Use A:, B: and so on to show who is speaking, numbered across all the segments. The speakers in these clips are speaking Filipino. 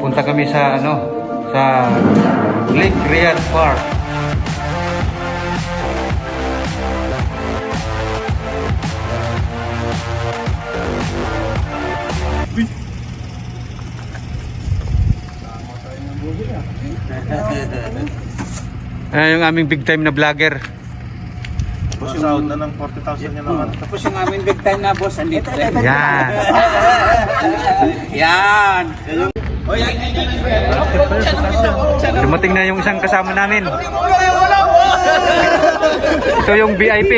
A: Punta kami sa sa Lake Riyadh Park. Yung aming big time na vlogger.
B: Sahod na ng 40,000 niya naman.
C: Tapos yung aming big time na boss, andito rin.
A: Yan.
C: Yan.
A: Dumating na yung isang kasama namin. Ito yung VIP.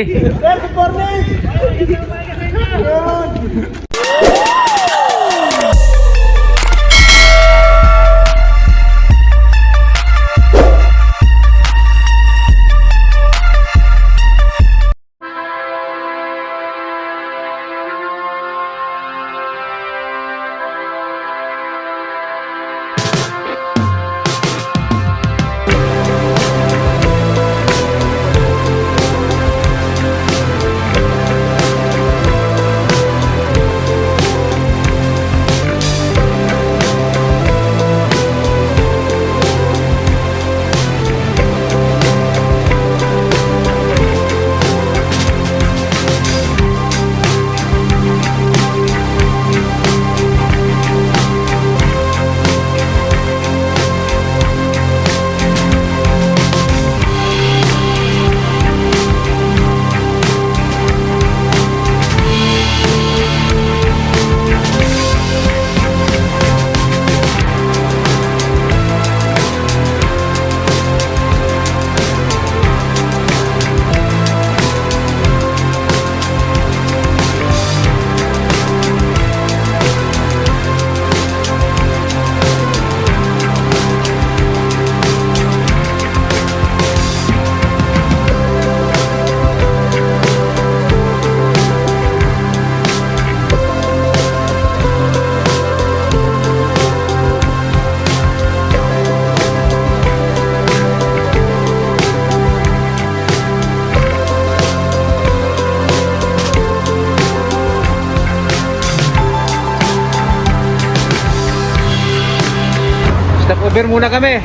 A: Stopover muna kami.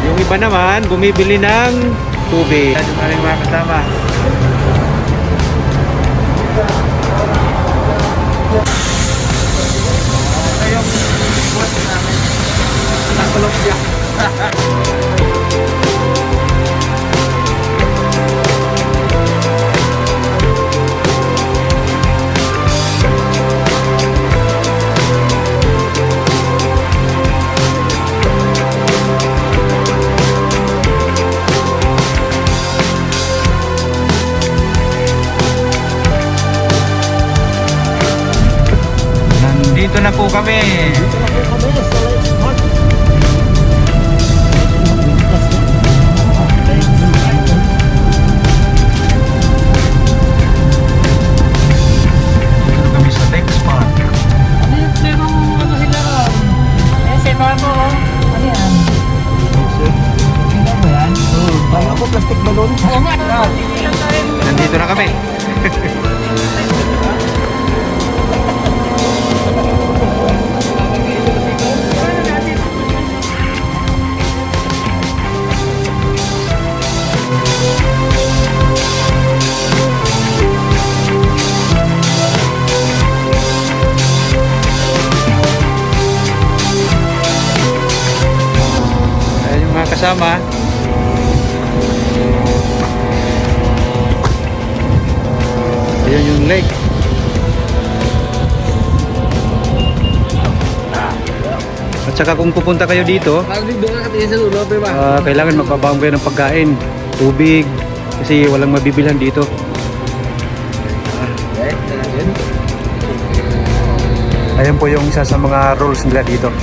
A: Yung iba naman bumibili ng tubig. Yung aming mga kasama. Dito na po kami. Dito kami sa Lex Park.
C: Ano sila? Sa mga mo. Ano yan? Tingnan mo yan? Bayo ko plastic balloon. Oo nga.
A: Nandito na kami. Kasama. Ayan yung lake. At saka kung pupunta kayo dito, kailangan magbabaon kayo ng pagkain, tubig, kasi walang mabibilhan dito. Ayan po yung isa sa mga rules nila dito.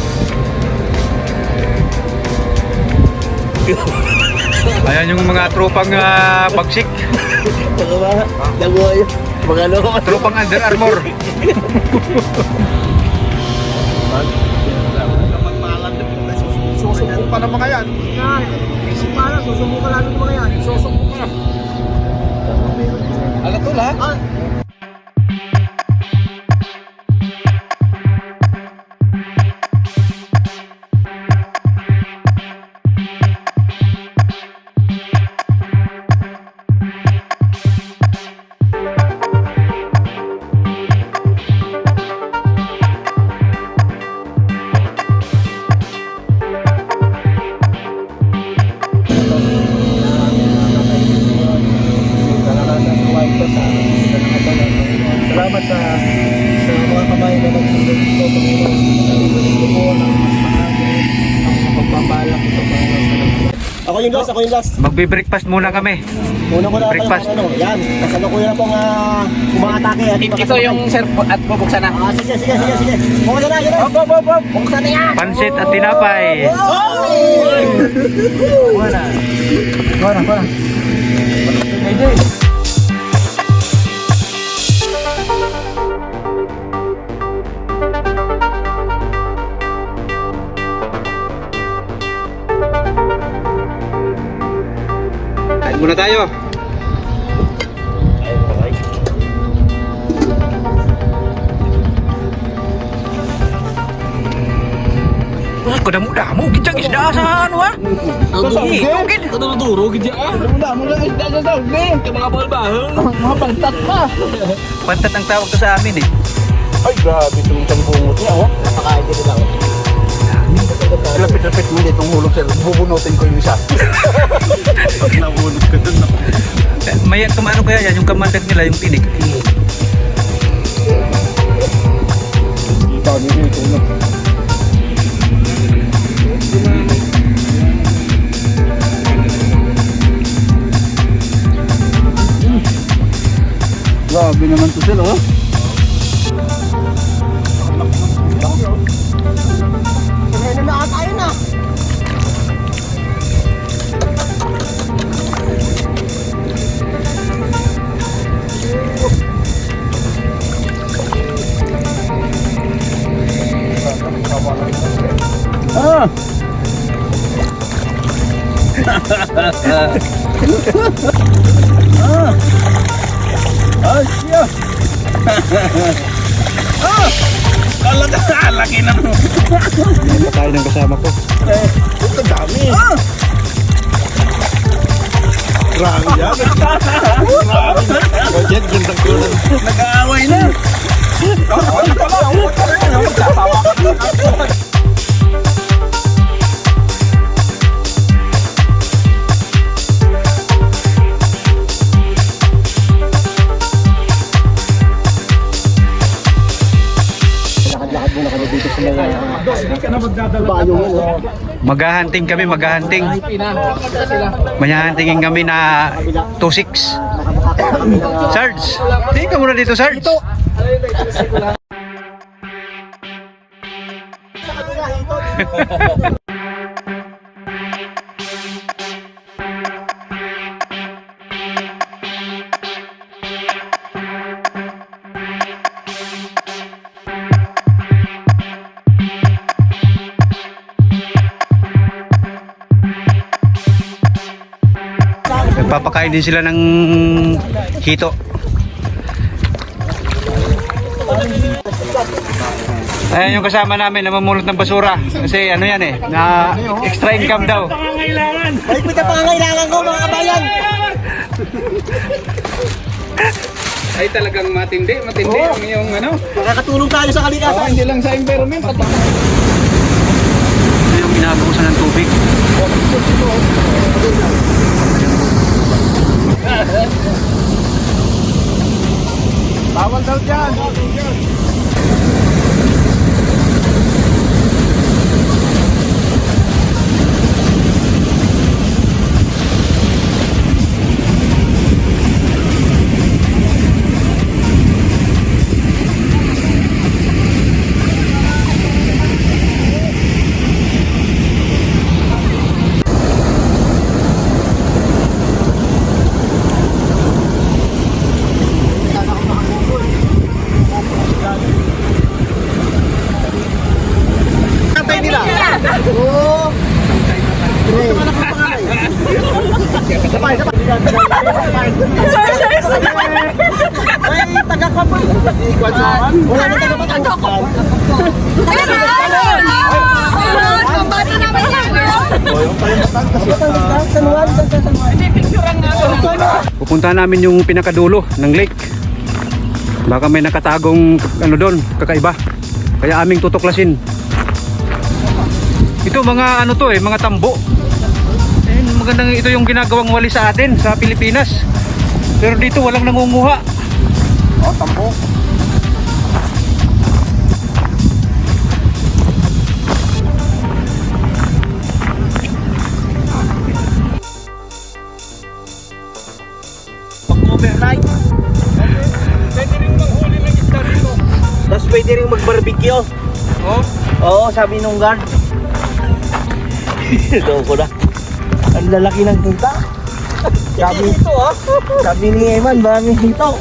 A: Ayan yung mga tropang bagsik. Tropang Under Armour.
B: Susubok pa naman kaya. Isip pa lang, susubok ka lalo naman kaya. Susubok ka. Alatul ha? sa mga kabayan na nagtulog dito, Panginoon. Ito po na mas maaga ang mapagpapalak ito, Panginoon. Ako yung last.
A: Magbe-breakfast muna kami.
B: Una ko na
A: Breakfast.
B: Yan, kasalukuyan na pong umaatake.
C: Ito yung sir at bubuksan na.
B: Sige. Buksan na, yun. Buksan na yan.
A: Pansit at tinapay.
B: Wala.
A: Kain muna tayo. Wah, kuda-muda mo gijang isda sa ano ha? Tugid.
C: Kaduro gid ya. Mula isda sa daw ni. Kay mga balbahon. Mga pantat pa.
A: Pantat ang tawag to sa amin eh.
C: Ay grabe itong bungot niya oh. Napakain din lang. Lapit-lapit mo ditong hulog sir. Bubunutin ko yung isa. Pag nabunot ka dun.
A: May ano kaya yan, yung kamandag nila, yung tinik.
C: Ikaw nyo ito no. Grabe naman to sir oh.
B: Ayun na.
C: Ah! Ay, siya! Laki na mo!
A: Ano tayo ng kasama ko?
C: Ito dami! Grabe yan!
A: Budget, gintang kulang.
C: Nag-aaway na!
B: Lakad muna kami dito sa mga bayo mo.
A: Maghahunting kami, maghahunting. Maghahuntingin kami na 2-6. Sarge, tingin ka muna dito, Sarge. Nagpapakain din sila ng hito. Ayan yung kasama namin, namamulot ng basura. Kasi ano yan eh, na extra income daw.
B: Balik ang pangangailangan ko mga kabayan.
C: Ay talagang matindi ang iyong ano.
B: Makakatulong tayo sa kalikasan.
C: Hindi lang sa environment.
A: Ito yung ginagawa ng tubig.
C: Bawal daw dyan.
B: Tatay nila. Oo. Sabay. Ay, taga ka pa. Wala na taga Batangas.
D: Pambati naman yan, bro.
A: Pupuntahan namin yung pinakadulo ng lake. Baka may nakatagong ano doon, kakaiba. Kaya aming tutuklasin. Ito mga ano to eh, mga tambo. Eh, magandang ito yung ginagawang wali sa atin sa Pilipinas. Pero dito walang nangunguha.
C: Oh, tambo.
B: pwede rin mag-barbecue.
A: Oh?
B: Oo, sabi nung guard. Ito ko na. Ang lalaki ng kita. Sabi ito sabi ni Eman, maraming hito.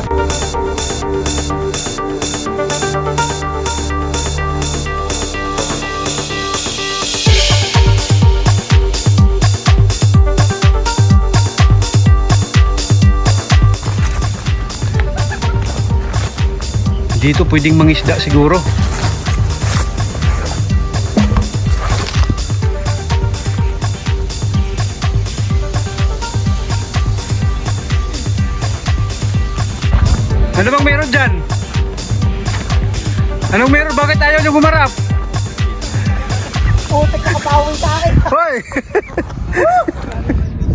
A: Dito pwedeng mangisda siguro. Ano bang meron dyan? Anong meron? Bakit ayaw nyo gumarap?
B: Putik na kapawin sa akin.
A: Hoy!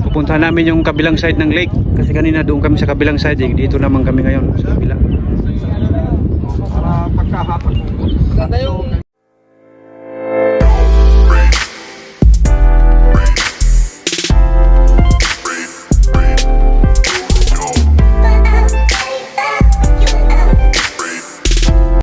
A: Pupuntahan namin yung kabilang side ng lake. Kasi kanina doon kami sa kabilang side. Dito naman kami ngayon sa kabila.
C: Para pagkahapon. Ganda yung